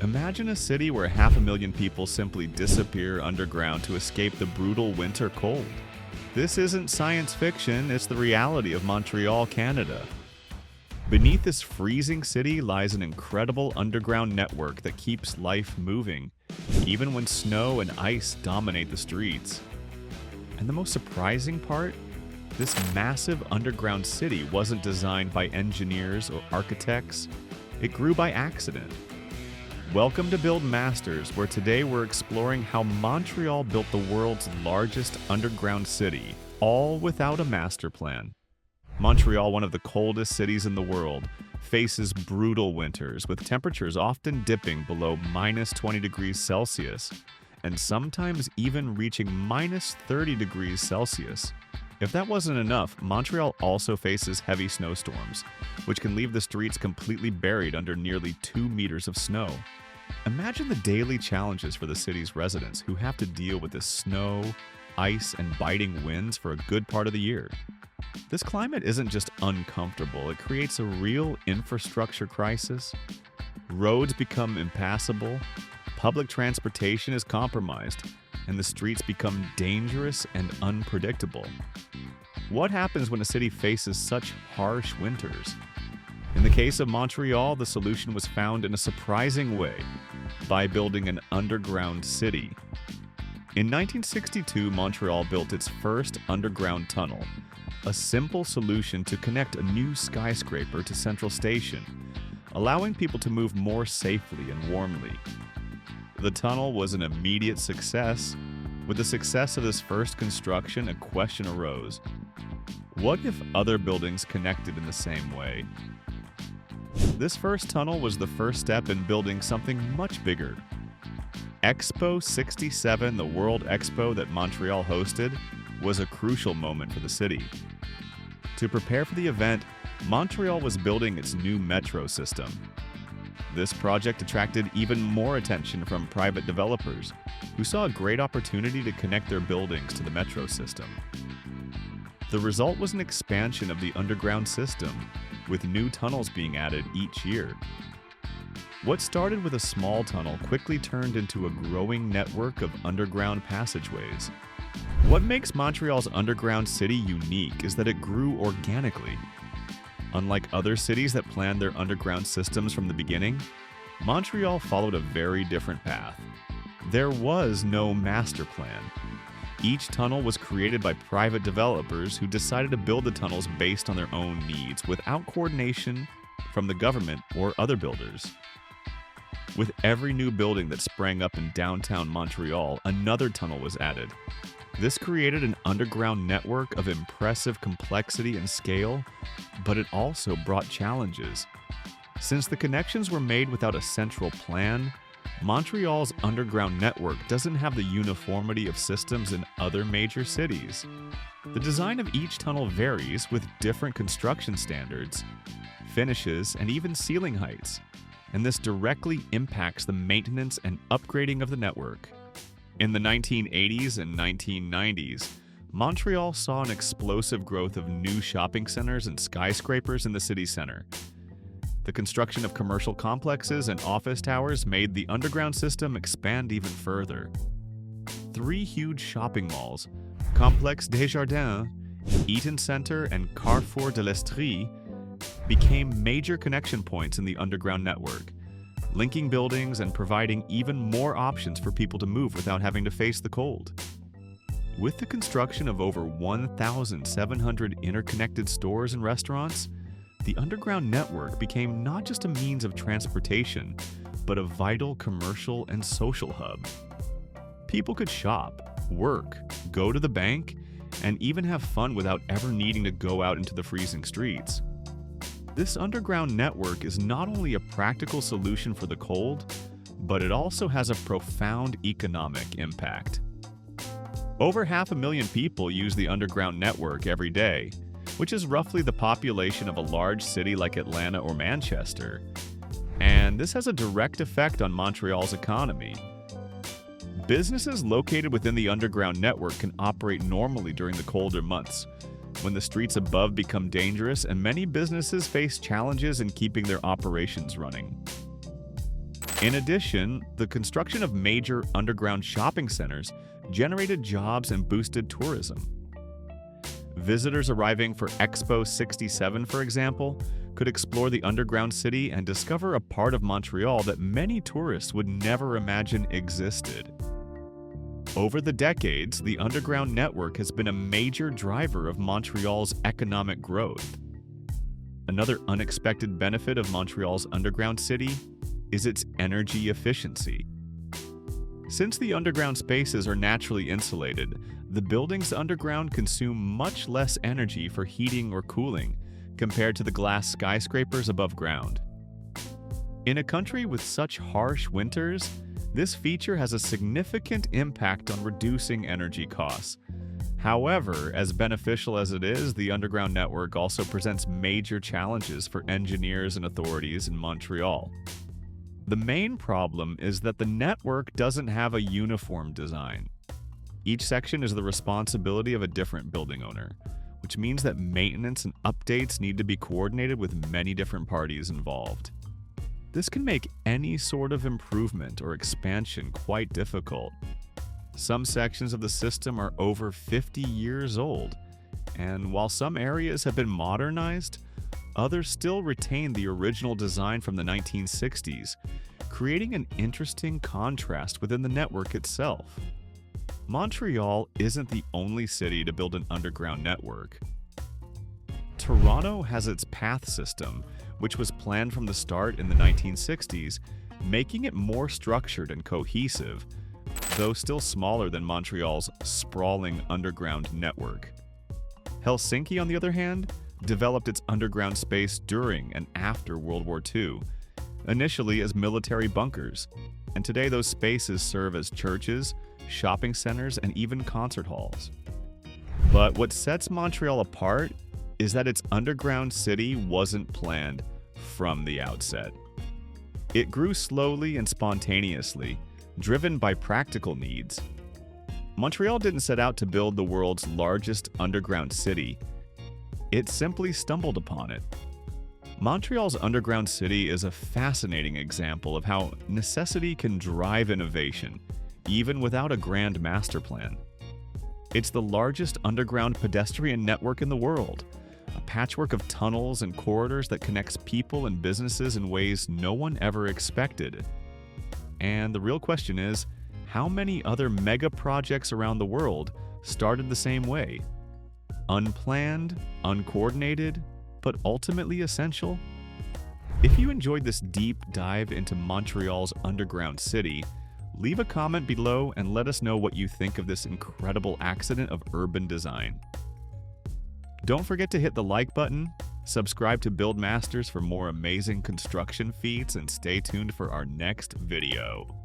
Imagine a city where 500,000 people simply disappear underground to escape the brutal winter cold. This isn't science fiction, it's the reality of Montreal, Canada. Beneath this freezing city lies an incredible underground network that keeps life moving, even when snow and ice dominate the streets. And the most surprising part? This massive underground city wasn't designed by engineers or architects. It grew by accident. Welcome to Build Masters, where today we're exploring how Montreal built the world's largest underground city, all without a master plan. Montreal, one of the coldest cities in the world, faces brutal winters, with temperatures often dipping below minus 20 degrees Celsius, and sometimes even reaching minus 30 degrees Celsius. If that wasn't enough, Montreal also faces heavy snowstorms, which can leave the streets completely buried under nearly 2 meters of snow. Imagine the daily challenges for the city's residents who have to deal with the snow, ice, and biting winds for a good part of the year. This climate isn't just uncomfortable, it creates a real infrastructure crisis. Roads become impassable, public transportation is compromised, and the streets become dangerous and unpredictable. What happens when a city faces such harsh winters? In the case of Montreal, the solution was found in a surprising way, by building an underground city. In 1962, Montreal built its first underground tunnel, a simple solution to connect a new skyscraper to Central Station, allowing people to move more safely and warmly. The tunnel was an immediate success. With the success of this first construction, a question arose. What if other buildings connected in the same way? This first tunnel was the first step in building something much bigger. Expo 67, the World Expo that Montreal hosted, was a crucial moment for the city. To prepare for the event, Montreal was building its new metro system. This project attracted even more attention from private developers, who saw a great opportunity to connect their buildings to the metro system. The result was an expansion of the underground system, with new tunnels being added each year. What started with a small tunnel quickly turned into a growing network of underground passageways. What makes Montreal's underground city unique is that it grew organically. Unlike other cities that planned their underground systems from the beginning, Montreal followed a very different path. There was no master plan. Each tunnel was created by private developers who decided to build the tunnels based on their own needs, without coordination from the government or other builders. With every new building that sprang up in downtown Montreal, another tunnel was added. This created an underground network of impressive complexity and scale, but it also brought challenges. Since the connections were made without a central plan, Montreal's underground network doesn't have the uniformity of systems in other major cities. The design of each tunnel varies, with different construction standards, finishes, and even ceiling heights, and this directly impacts the maintenance and upgrading of the network. In the 1980s and 1990s, Montreal saw an explosive growth of new shopping centers and skyscrapers in the city center. The construction of commercial complexes and office towers made the underground system expand even further. 3 huge shopping malls, Complexe Desjardins, Eaton Centre, and Carrefour de l'Estrie, became major connection points in the underground network, linking buildings and providing even more options for people to move without having to face the cold. With the construction of over 1,700 interconnected stores and restaurants, the underground network became not just a means of transportation, but a vital commercial and social hub. People could shop, work, go to the bank, and even have fun without ever needing to go out into the freezing streets. This underground network is not only a practical solution for the cold, but it also has a profound economic impact. Over 500,000 people use the underground network every day, which is roughly the population of a large city like Atlanta or Manchester. And this has a direct effect on Montreal's economy. Businesses located within the underground network can operate normally during the colder months, when the streets above become dangerous, and many businesses face challenges in keeping their operations running. In addition, the construction of major underground shopping centers generated jobs and boosted tourism. Visitors arriving for Expo 67, for example, could explore the underground city and discover a part of Montreal that many tourists would never imagine existed. Over the decades, the underground network has been a major driver of Montreal's economic growth. Another unexpected benefit of Montreal's underground city is its energy efficiency. Since the underground spaces are naturally insulated, the buildings underground consume much less energy for heating or cooling compared to the glass skyscrapers above ground. In a country with such harsh winters, this feature has a significant impact on reducing energy costs. However, as beneficial as it is, the underground network also presents major challenges for engineers and authorities in Montreal. The main problem is that the network doesn't have a uniform design. Each section is the responsibility of a different building owner, which means that maintenance and updates need to be coordinated with many different parties involved. This can make any sort of improvement or expansion quite difficult. Some sections of the system are over 50 years old, and while some areas have been modernized, others still retain the original design from the 1960s, creating an interesting contrast within the network itself. Montreal isn't the only city to build an underground network. Toronto has its path system, which was planned from the start in the 1960s, making it more structured and cohesive, though still smaller than Montreal's sprawling underground network. Helsinki, on the other hand, developed its underground space during and after World War II, initially as military bunkers, and today those spaces serve as churches, shopping centers, and even concert halls. But what sets Montreal apart is that its underground city wasn't planned from the outset. It grew slowly and spontaneously, driven by practical needs. Montreal didn't set out to build the world's largest underground city. It simply stumbled upon it. Montreal's underground city is a fascinating example of how necessity can drive innovation, even without a grand master plan. It's the largest underground pedestrian network in the world, a patchwork of tunnels and corridors that connects people and businesses in ways no one ever expected. And the real question is, how many other mega projects around the world started the same way? Unplanned, uncoordinated, but ultimately essential? If you enjoyed this deep dive into Montreal's underground city, leave a comment below and let us know what you think of this incredible accident of urban design. Don't forget to hit the like button, subscribe to Build Masters for more amazing construction feats, and stay tuned for our next video.